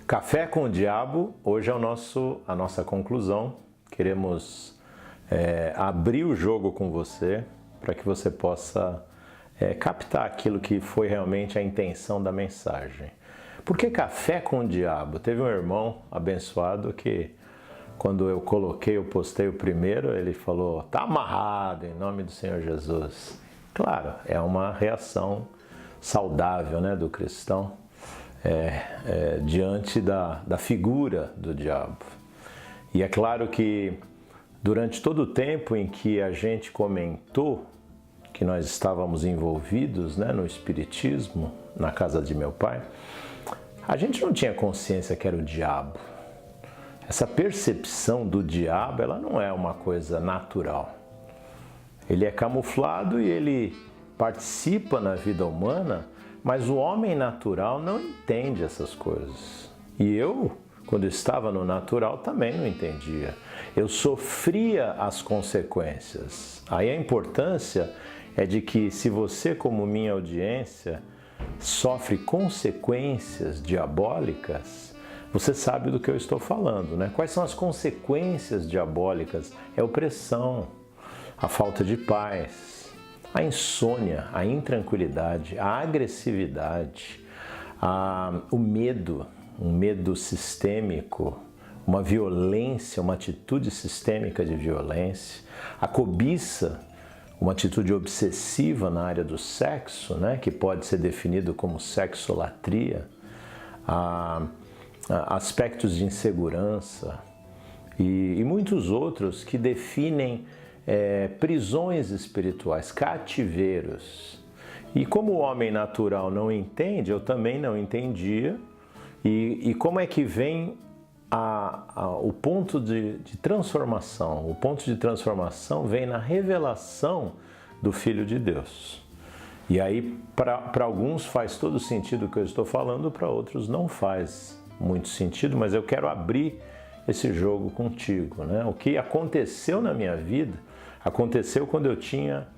Café com o Diabo, hoje é a nossa conclusão. Queremos abrir o jogo com você para que você possa captar aquilo que foi realmente a intenção da mensagem. Por que café com o diabo? Teve um irmão abençoado que, quando eu postei o primeiro, ele falou: tá amarrado em nome do Senhor Jesus. Claro, é uma reação saudável, né, do cristão diante da figura do diabo. E é claro que durante todo o tempo em que a gente comentou que nós estávamos envolvidos, né, no espiritismo, na casa de meu pai, a gente não tinha consciência que era o diabo. Essa percepção do diabo, ela não é uma coisa natural. Ele é camuflado e ele participa na vida humana, mas o homem natural não entende essas coisas. E eu, quando estava no natural, também não entendia. Eu sofria as consequências. Aí a importância é de que, se você, como minha audiência, sofre consequências diabólicas, você sabe do que eu estou falando, né? Quais são as consequências diabólicas? É a opressão, a falta de paz, a insônia, a intranquilidade, a agressividade, o medo, um medo sistêmico, uma violência, uma atitude sistêmica de violência, a cobiça, uma atitude obsessiva na área do sexo, né, que pode ser definido como sexolatria, aspectos de insegurança e muitos outros que definem prisões espirituais, cativeiros. E como o homem natural não entende, eu também não entendia, e como é que vem o ponto de transformação? O ponto de transformação vem na revelação do Filho de Deus. E aí, para alguns faz todo sentido o que eu estou falando, para outros não faz muito sentido, mas eu quero abrir esse jogo contigo, né? O que aconteceu na minha vida aconteceu quando eu tinha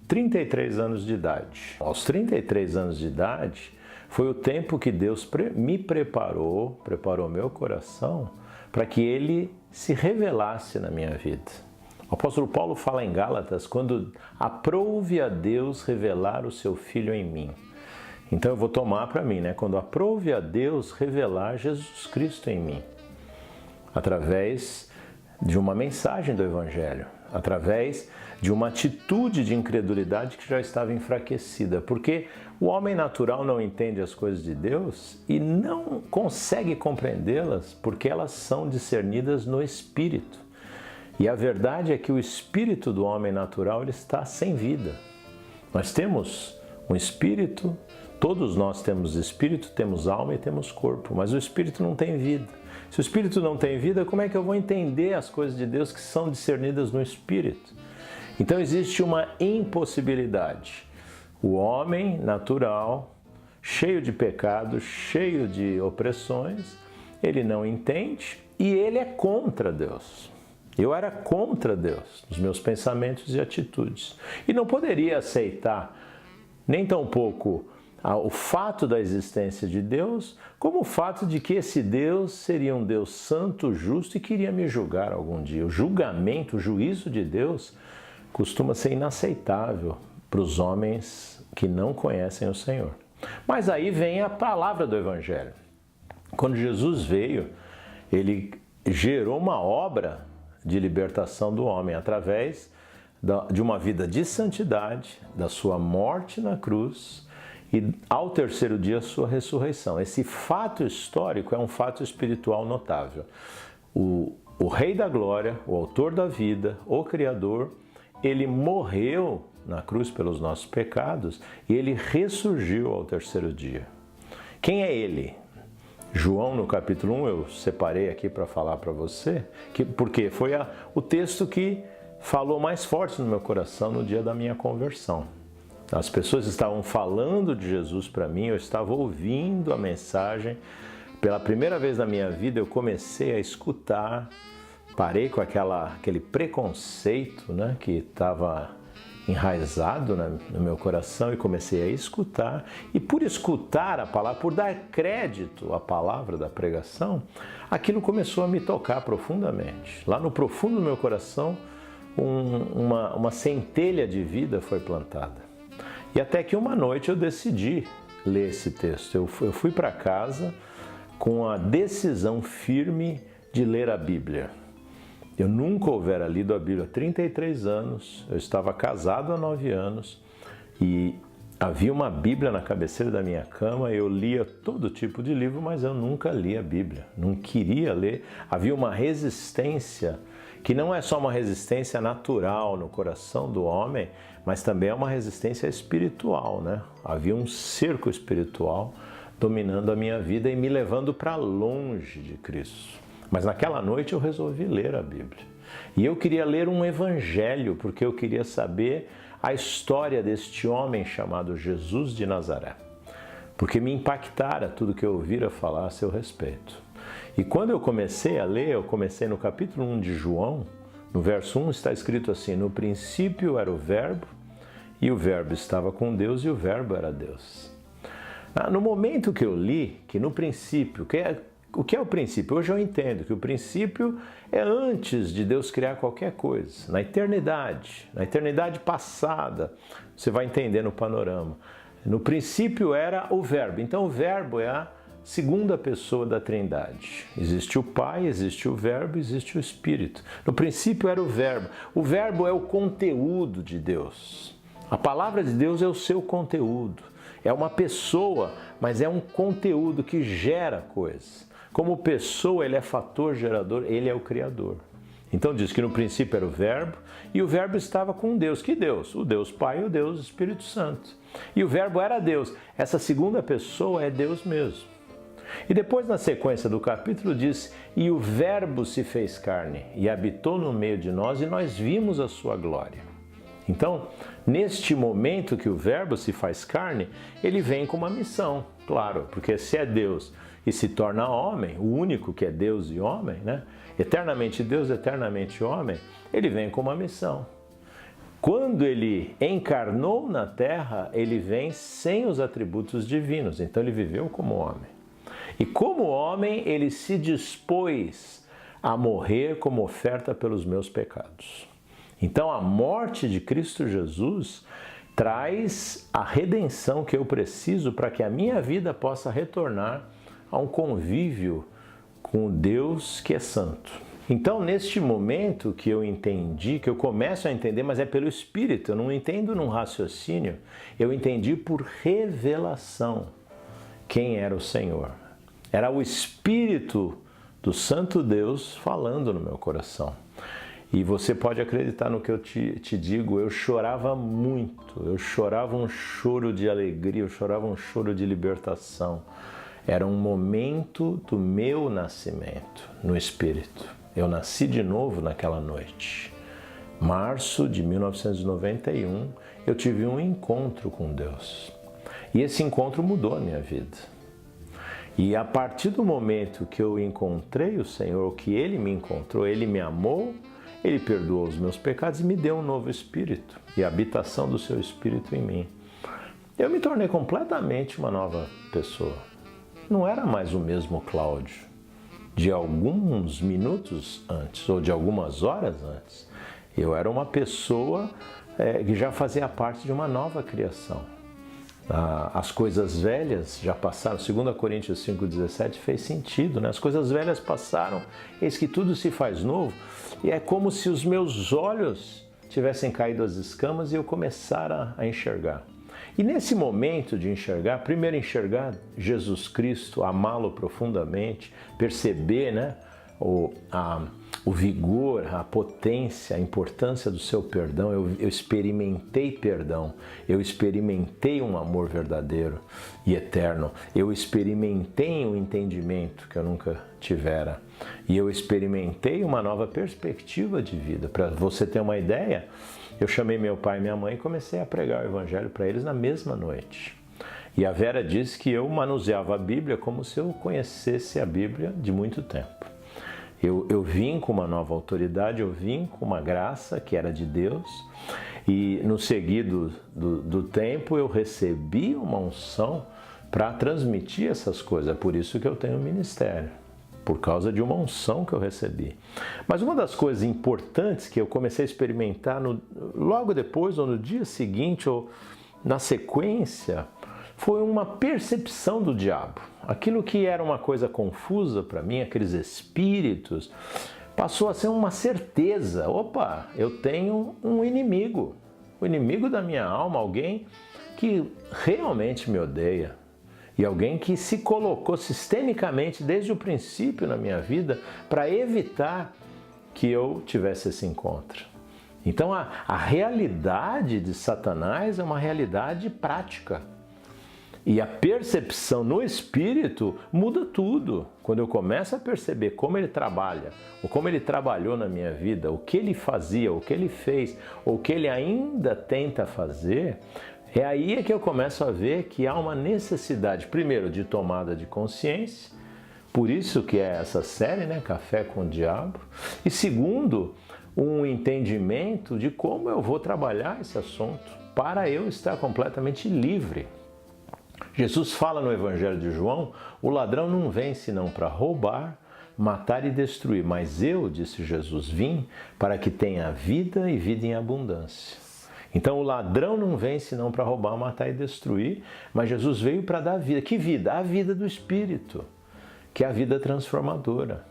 33 anos de idade. Aos 33 anos de idade, foi o tempo que Deus me preparou meu coração para que Ele se revelasse na minha vida. O apóstolo Paulo fala em Gálatas: quando aprouve a Deus revelar o seu Filho em mim. Então eu vou tomar para mim, né? Quando aprouve a Deus revelar Jesus Cristo em mim, através de uma mensagem do Evangelho, através de uma atitude de incredulidade que já estava enfraquecida, porque o homem natural não entende as coisas de Deus e não consegue compreendê-las porque elas são discernidas no Espírito. E a verdade é que o espírito do homem natural ele está sem vida. Nós temos um espírito, todos nós temos espírito, temos alma e temos corpo, mas o espírito não tem vida. Se o espírito não tem vida, como é que eu vou entender as coisas de Deus que são discernidas no espírito? Então existe uma impossibilidade. O homem natural, cheio de pecados, cheio de opressões, ele não entende e ele é contra Deus. Eu era contra Deus, nos meus pensamentos e atitudes. E não poderia aceitar nem tampouco o fato da existência de Deus, como o fato de que esse Deus seria um Deus santo, justo e queria me julgar algum dia. O julgamento, o juízo de Deus costuma ser inaceitável para os homens que não conhecem o Senhor. Mas aí vem a palavra do Evangelho. Quando Jesus veio, Ele gerou uma obra de libertação do homem através de uma vida de santidade, da sua morte na cruz e ao terceiro dia a sua ressurreição. Esse fato histórico é um fato espiritual notável. O Rei da Glória, o Autor da vida, o Criador, Ele morreu na cruz pelos nossos pecados e Ele ressurgiu ao terceiro dia. Quem é Ele? João, no capítulo 1, eu separei aqui para falar para você, porque foi o texto que falou mais forte no meu coração no dia da minha conversão. As pessoas estavam falando de Jesus para mim, eu estava ouvindo a mensagem. Pela primeira vez na minha vida eu comecei a escutar, parei com aquele preconceito, né, que estava enraizado no meu coração e comecei a escutar. E por escutar a palavra, por dar crédito à palavra da pregação, aquilo começou a me tocar profundamente. Lá no profundo do meu coração, uma centelha de vida foi plantada. E até que uma noite eu decidi ler esse texto. Eu fui para casa com a decisão firme de ler a Bíblia. Eu nunca houvera lido a Bíblia há 33 anos, eu estava casado há 9 anos e havia uma Bíblia na cabeceira da minha cama, eu lia todo tipo de livro, mas eu nunca li a Bíblia, não queria ler. Havia uma resistência, que não é só uma resistência natural no coração do homem, mas também é uma resistência espiritual, né? Havia um cerco espiritual dominando a minha vida e me levando para longe de Cristo. Mas naquela noite eu resolvi ler a Bíblia. E eu queria ler um evangelho, porque eu queria saber a história deste homem chamado Jesus de Nazaré. Porque me impactara tudo que eu ouvira falar a seu respeito. E quando eu comecei a ler, eu comecei no capítulo 1 de João, no verso 1 está escrito assim: no princípio era o Verbo, e o Verbo estava com Deus, e o Verbo era Deus. No momento que eu li, que no princípio, o que é o princípio? Hoje eu entendo que o princípio é antes de Deus criar qualquer coisa, na eternidade passada, você vai entender no panorama. No princípio era o Verbo, então o Verbo é a segunda pessoa da Trindade. Existe o Pai, existe o Verbo, existe o Espírito. No princípio era o Verbo é o conteúdo de Deus. A palavra de Deus é o seu conteúdo. É uma pessoa, mas é um conteúdo que gera coisas. Como pessoa, ele é fator gerador, ele é o Criador. Então diz que no princípio era o Verbo, e o Verbo estava com Deus. Que Deus? O Deus Pai e o Deus Espírito Santo. E o Verbo era Deus. Essa segunda pessoa é Deus mesmo. E depois, na sequência do capítulo, diz: e o Verbo se fez carne e habitou no meio de nós, e nós vimos a sua glória. Então, neste momento que o Verbo se faz carne, ele vem com uma missão, claro, porque se é Deus e se torna homem, o único que é Deus e homem, né? Eternamente Deus, eternamente homem, ele vem com uma missão. Quando ele encarnou na terra, ele vem sem os atributos divinos, então ele viveu como homem. E como homem, ele se dispôs a morrer como oferta pelos meus pecados. Então a morte de Cristo Jesus traz a redenção que eu preciso para que a minha vida possa retornar a um convívio com o Deus que é santo. Então, neste momento que eu entendi, que eu começo a entender, mas é pelo Espírito, eu não entendo num raciocínio, eu entendi por revelação quem era o Senhor. Era o Espírito do Santo Deus falando no meu coração. E você pode acreditar no que eu te digo, eu chorava muito, eu chorava um choro de alegria, eu chorava um choro de libertação. Era um momento do meu nascimento no Espírito. Eu nasci de novo naquela noite. Março de 1991, eu tive um encontro com Deus. E esse encontro mudou a minha vida. E a partir do momento que eu encontrei o Senhor, que Ele me encontrou, Ele me amou, Ele perdoou os meus pecados e me deu um novo espírito e a habitação do seu Espírito em mim. Eu me tornei completamente uma nova pessoa. Não era mais o mesmo Cláudio de alguns minutos antes ou de algumas horas antes. Eu era uma pessoa que já fazia parte de uma nova criação. As coisas velhas já passaram, 2 Coríntios 5,17 fez sentido, né? As coisas velhas passaram, eis que tudo se faz novo, e é como se os meus olhos tivessem caído as escamas e eu começara a enxergar. E nesse momento de enxergar, primeiro enxergar Jesus Cristo, amá-lo profundamente, perceber, né, o vigor, a potência, a importância do seu perdão. Eu experimentei perdão, eu experimentei um amor verdadeiro e eterno, eu experimentei um entendimento que eu nunca tivera e eu experimentei uma nova perspectiva de vida. Para você ter uma ideia, eu chamei meu pai e minha mãe e comecei a pregar o evangelho para eles na mesma noite. E a Vera disse que eu manuseava a Bíblia como se eu conhecesse a Bíblia de muito tempo. Eu vim com uma nova autoridade, eu vim com uma graça que era de Deus, E no seguido do tempo eu recebi uma unção para transmitir essas coisas. É por isso que eu tenho um ministério, por causa de uma unção que eu recebi. Mas uma das coisas importantes que eu comecei a experimentar logo depois, ou no dia seguinte, ou na sequência, foi uma percepção do diabo. Aquilo que era uma coisa confusa para mim, aqueles espíritos, passou a ser uma certeza. Opa, eu tenho um inimigo, o inimigo da minha alma, alguém que realmente me odeia. E alguém que se colocou sistemicamente desde o princípio na minha vida para evitar que eu tivesse esse encontro. Então a realidade de Satanás é uma realidade prática. E a percepção no espírito muda tudo. Quando eu começo a perceber como ele trabalha, ou como ele trabalhou na minha vida, o que ele fazia, o que ele fez, ou o que ele ainda tenta fazer, é aí que eu começo a ver que há uma necessidade, primeiro, de tomada de consciência, por isso que é essa série, né, Café com o Diabo, e segundo, um entendimento de como eu vou trabalhar esse assunto para eu estar completamente livre. Jesus fala no Evangelho de João, o ladrão não vem senão para roubar, matar e destruir, mas eu, disse Jesus, vim para que tenha vida e vida em abundância. Então o ladrão não vem senão para roubar, matar e destruir, mas Jesus veio para dar vida. Que vida? A vida do Espírito, que é a vida transformadora.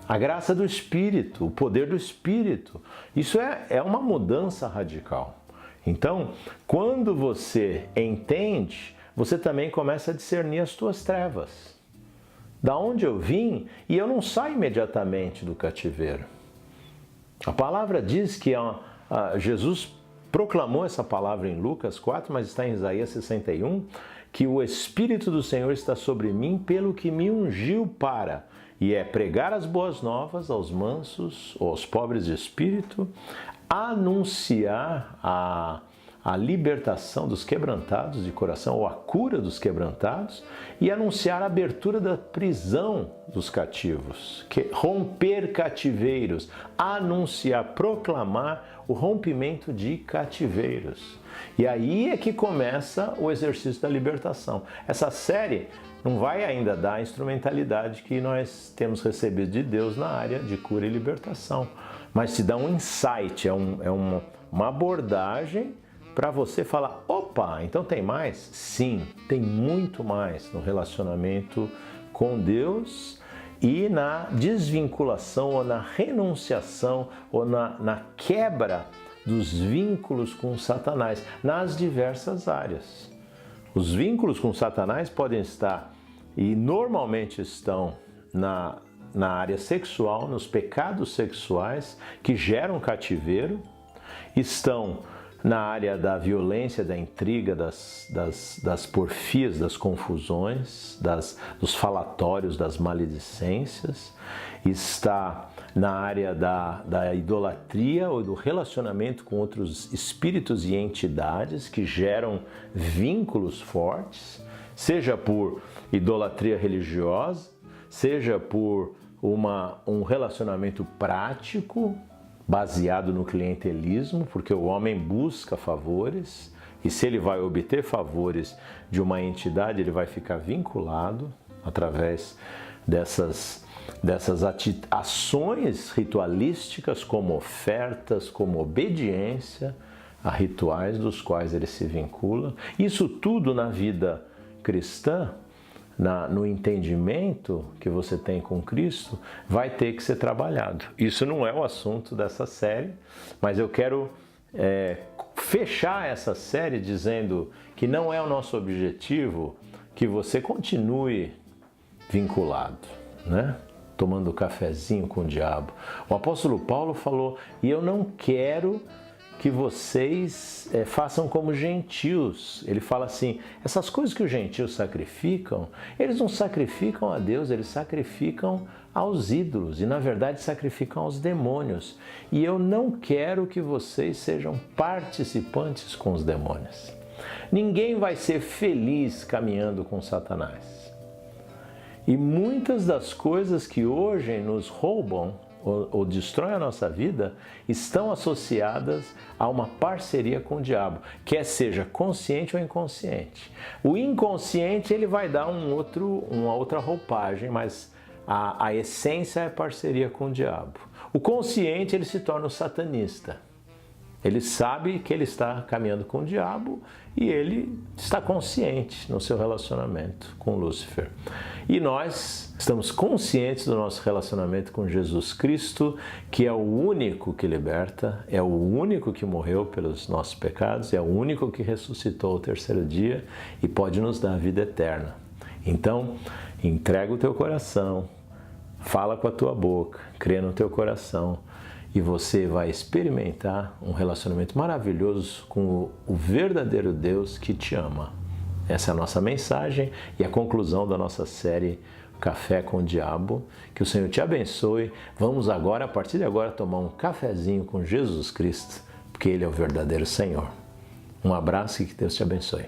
A graça do Espírito, o poder do Espírito. Isso é uma mudança radical. Então, quando você entende, você também começa a discernir as tuas trevas. Da onde eu vim, e eu não saio imediatamente do cativeiro. A palavra diz que Jesus proclamou essa palavra em Lucas 4, mas está em Isaías 61, que o Espírito do Senhor está sobre mim pelo que me ungiu para, e é pregar as boas novas aos mansos ou aos pobres de espírito, anunciar a libertação dos quebrantados de coração, ou a cura dos quebrantados, e anunciar a abertura da prisão dos cativos, romper cativeiros, anunciar, proclamar o rompimento de cativeiros. E aí é que começa o exercício da libertação. Essa série não vai ainda dar a instrumentalidade que nós temos recebido de Deus na área de cura e libertação, mas te dá um insight, uma abordagem para você falar, opa, então tem mais? Sim, tem muito mais no relacionamento com Deus e na desvinculação ou na renunciação ou na quebra dos vínculos com Satanás nas diversas áreas. Os vínculos com Satanás podem estar, e normalmente estão, na área sexual, nos pecados sexuais que geram cativeiro, estão na área da violência, da intriga, das porfias, das confusões, dos falatórios, das maledicências, está na área da idolatria ou do relacionamento com outros espíritos e entidades que geram vínculos fortes, seja por idolatria religiosa, seja por um relacionamento prático, baseado no clientelismo, porque o homem busca favores, e se ele vai obter favores de uma entidade, ele vai ficar vinculado através dessas ações ritualísticas, como ofertas, como obediência a rituais dos quais ele se vincula. Isso tudo na vida cristã, no entendimento que você tem com Cristo, vai ter que ser trabalhado. Isso não é o assunto dessa série, mas eu quero fechar essa série dizendo que não é o nosso objetivo que você continue vinculado, né? Tomando cafezinho com o diabo. O apóstolo Paulo falou, e eu não quero que vocês façam como gentios. Ele fala assim, essas coisas que os gentios sacrificam, eles não sacrificam a Deus, eles sacrificam aos ídolos e na verdade sacrificam aos demônios. E eu não quero que vocês sejam participantes com os demônios. Ninguém vai ser feliz caminhando com Satanás. E muitas das coisas que hoje nos roubam ou destroem a nossa vida estão associadas a uma parceria com o diabo, quer seja consciente ou inconsciente. O inconsciente ele vai dar uma outra roupagem, mas a essência é parceria com o diabo. O consciente ele se torna o satanista. Ele sabe que ele está caminhando com o diabo e ele está consciente no seu relacionamento com Lúcifer. E nós estamos conscientes do nosso relacionamento com Jesus Cristo, que é o único que liberta, é o único que morreu pelos nossos pecados, é o único que ressuscitou ao terceiro dia e pode nos dar a vida eterna. Então, entrega o teu coração, fala com a tua boca, crê no teu coração, e você vai experimentar um relacionamento maravilhoso com o verdadeiro Deus que te ama. Essa é a nossa mensagem e a conclusão da nossa série Café com o Diabo. Que o Senhor te abençoe. Vamos agora, a partir de agora, tomar um cafezinho com Jesus Cristo, porque Ele é o verdadeiro Senhor. Um abraço e que Deus te abençoe.